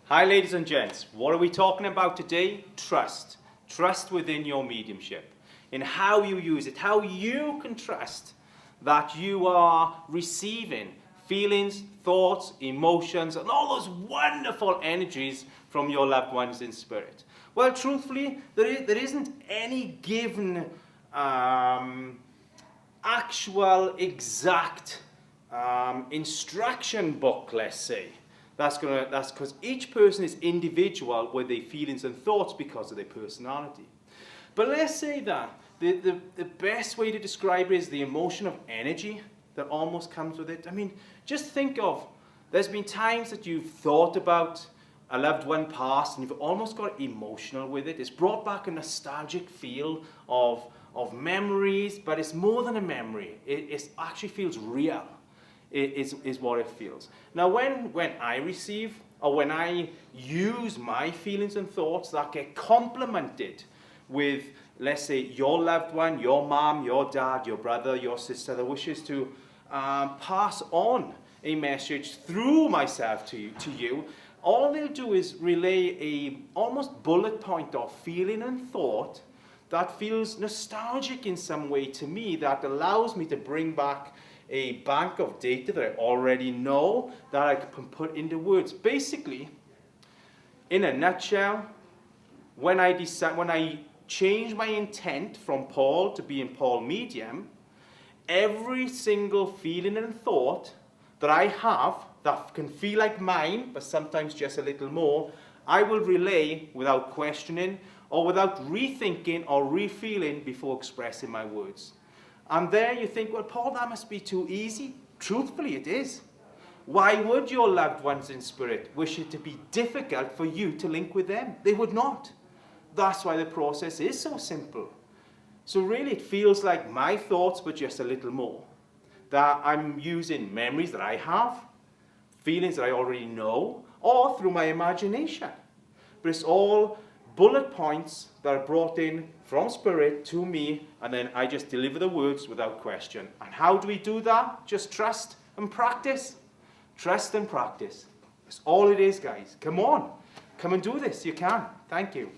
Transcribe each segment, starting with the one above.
Hi ladies and gents, what are we talking about today? Trust. Trust within your mediumship. In how you use it, how you can trust that you are receiving feelings, thoughts, emotions, and all those wonderful energies from your loved ones in spirit. Well, truthfully, there isn't any given actual exact instruction book, let's say. That's because each person is individual with their feelings and thoughts because of their personality. But let's say that the best way to describe it is the emotion of energy that almost comes with it. I mean, just think of, there's been times that you've thought about a loved one past and you've almost got emotional with it. It's brought back a nostalgic feel of memories, but it's more than a memory. It actually feels real. Is what it feels. Now when I receive or when I use my feelings and thoughts that get complemented with, let's say, your loved one, your mom, your dad, your brother, your sister that wishes to pass on a message through myself to you, all they'll do is relay a almost bullet point of feeling and thought that feels nostalgic in some way to me, that allows me to bring back a bank of data that I already know that I can put into words. Basically, in a nutshell, when I change my intent from Paul to being Paul Medium, every single feeling and thought that I have that can feel like mine, but sometimes just a little more, I will relay without questioning or without rethinking or refeeling before expressing my words. And there you think, well, Paul, that must be too easy. Truthfully, it is. Why would your loved ones in spirit wish it to be difficult for you to link with them? They would not. That's why the process is so simple. So really, it feels like my thoughts, but just a little more. That I'm using memories that I have, feelings that I already know, or through my imagination. But it's all bullet points that are brought in from spirit to me, and then I just deliver the words without question. And how do we do that? Just trust and practice. Trust and practice. That's all it is, guys. Come on. Come and do this. You can. Thank you.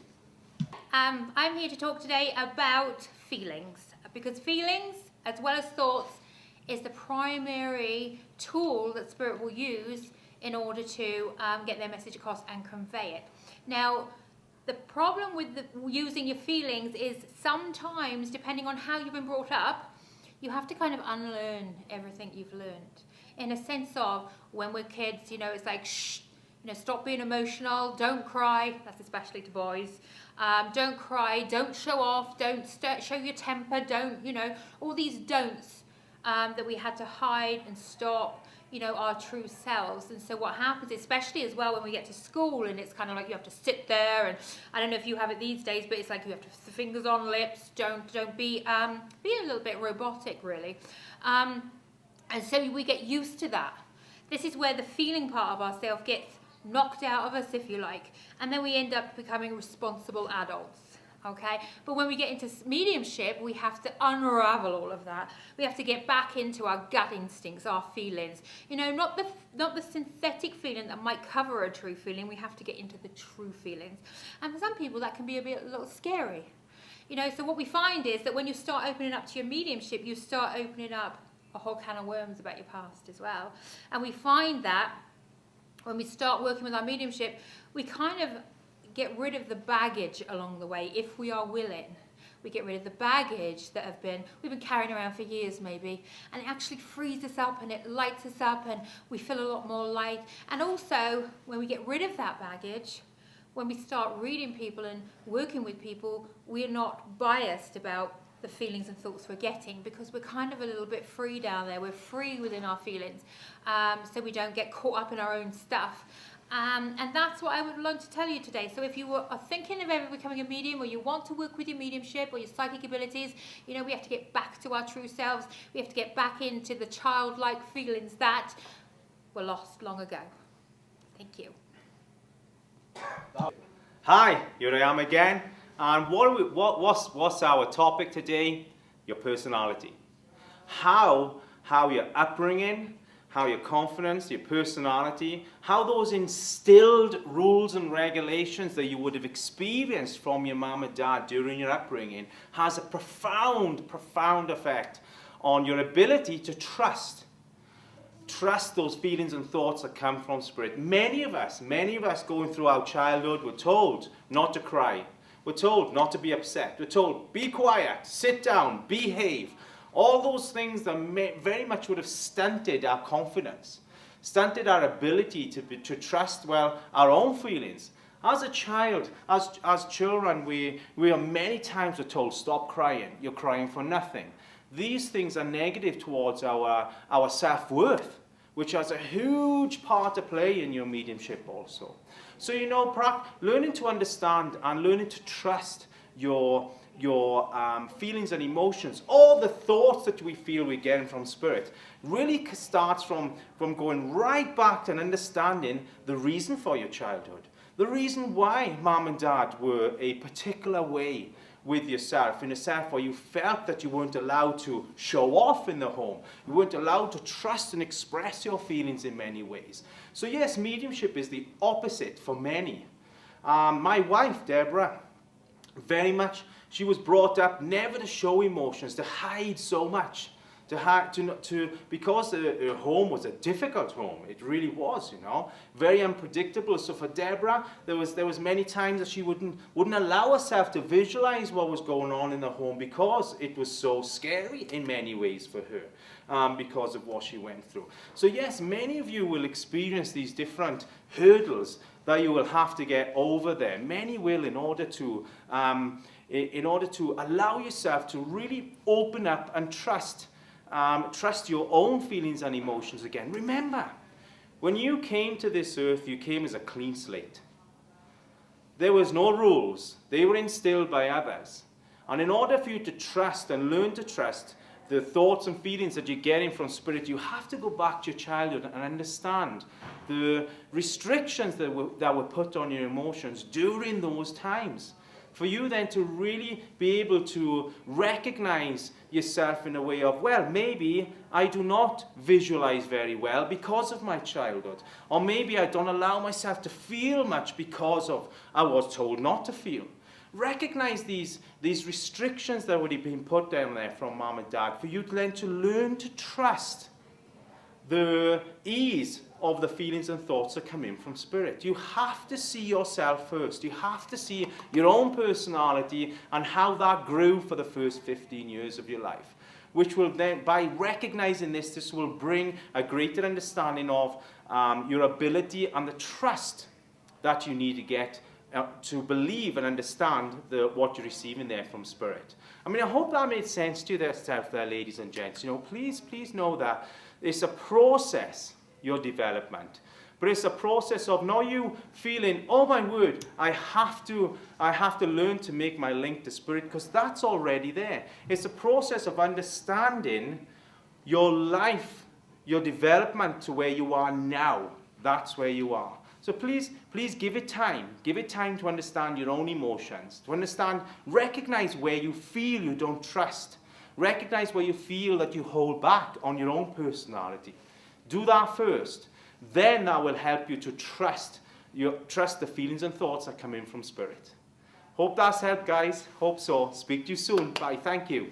I'm here to talk today about feelings, because feelings, as well as thoughts, is the primary tool that spirit will use in order to get their message across and convey it. Now, the problem with using your feelings is sometimes, depending on how you've been brought up, you have to kind of unlearn everything you've learned. In a sense of, when we're kids, it's like, shh, stop being emotional, don't cry, that's especially to boys. Don't cry, don't show off, don't show your temper, don't, all these don'ts that we had to hide and stop, our true selves. And so what happens, especially as well when we get to school, and it's kind of like you have to sit there, and I don't know if you have it these days, but it's like you have to fingers on lips, don't be a little bit robotic, really. And so we get used to that. This is where the feeling part of ourselves gets knocked out of us, if you like, and then we end up becoming responsible adults. Okay, but when we get into mediumship, we have to unravel all of that. We have to get back into our gut instincts, our feelings. Not the synthetic feeling that might cover a true feeling. We have to get into the true feelings. And for some people, that can be a little scary. So what we find is that when you start opening up to your mediumship, you start opening up a whole can of worms about your past as well. And we find that when we start working with our mediumship, we kind of get rid of the baggage along the way, if we are willing. We get rid of the baggage that we've been carrying around for years maybe, and it actually frees us up and it lights us up and we feel a lot more light. And also, when we get rid of that baggage, when we start reading people and working with people, we're not biased about the feelings and thoughts we're getting, because we're kind of a little bit free down there. We're free within our feelings, so we don't get caught up in our own stuff. And that's what I would like to tell you today. So if you are thinking of ever becoming a medium, or you want to work with your mediumship or your psychic abilities, we have to get back to our true selves. We have to get back into the childlike feelings that were lost long ago. Thank you. Hi, here I am again. And what's our topic today? Your personality. How your upbringing how your confidence, your personality, how those instilled rules and regulations that you would have experienced from your mum and dad during your upbringing has a profound, profound effect on your ability to trust those feelings and thoughts that come from Spirit. Many of us going through our childhood were told not to cry. We're told not to be upset. We're told, be quiet, sit down, behave. All those things that very much would have stunted our confidence, stunted our ability to trust, well, our own feelings. As a child, as children, we are many times told, stop crying, you're crying for nothing. These things are negative towards our self-worth, which has a huge part to play in your mediumship also. So, learning to understand and learning to trust your feelings and emotions, all the thoughts that we feel we're getting from Spirit, really starts from going right back to understanding the reason for your childhood. The reason why mom and dad were a particular way with yourself, in a self where you felt that you weren't allowed to show off in the home. You weren't allowed to trust and express your feelings in many ways. So yes, mediumship is the opposite for many. My wife, Debra, very much, she was brought up never to show emotions, to hide so much. Because her home was a difficult home. It really was, very unpredictable. So for Debra, there was many times that she wouldn't allow herself to visualize what was going on in the home because it was so scary in many ways for her, because of what she went through. So yes, many of you will experience these different hurdles that you will have to get over there. Many will in order to allow yourself to really open up and trust your own feelings and emotions again. Remember, when you came to this earth, you came as a clean slate. There was no rules. They were instilled by others. And in order for you to trust and learn to trust the thoughts and feelings that you're getting from Spirit, you have to go back to your childhood and understand the restrictions that were put on your emotions during those times. For you then to really be able to recognize yourself in a way of, well, maybe I do not visualize very well because of my childhood. Or maybe I don't allow myself to feel much because of I was told not to feel. Recognize these restrictions that would have been put down there from mom and dad for you then to learn to trust the ease of the feelings and thoughts that come in from Spirit. You have to see yourself first. You have to see your own personality and how that grew for the first 15 years of your life. Which will then, by recognizing this will bring a greater understanding of your ability and the trust that you need to get to believe and understand what you're receiving there from Spirit. I mean, I hope that made sense to you there, ladies and gents. Please know that it's a process, your development. But it's a process of not you feeling, oh my word, I have to learn to make my link to Spirit, because that's already there. It's a process of understanding your life, your development to where you are now. That's where you are. So please give it time. Give it time to understand your own emotions, to recognize where you feel you don't trust. Recognize where you feel that you hold back on your own personality. Do that first. Then that will help you to trust the feelings and thoughts that come in from Spirit. Hope that's helped, guys. Hope so. Speak to you soon. Bye. Thank you.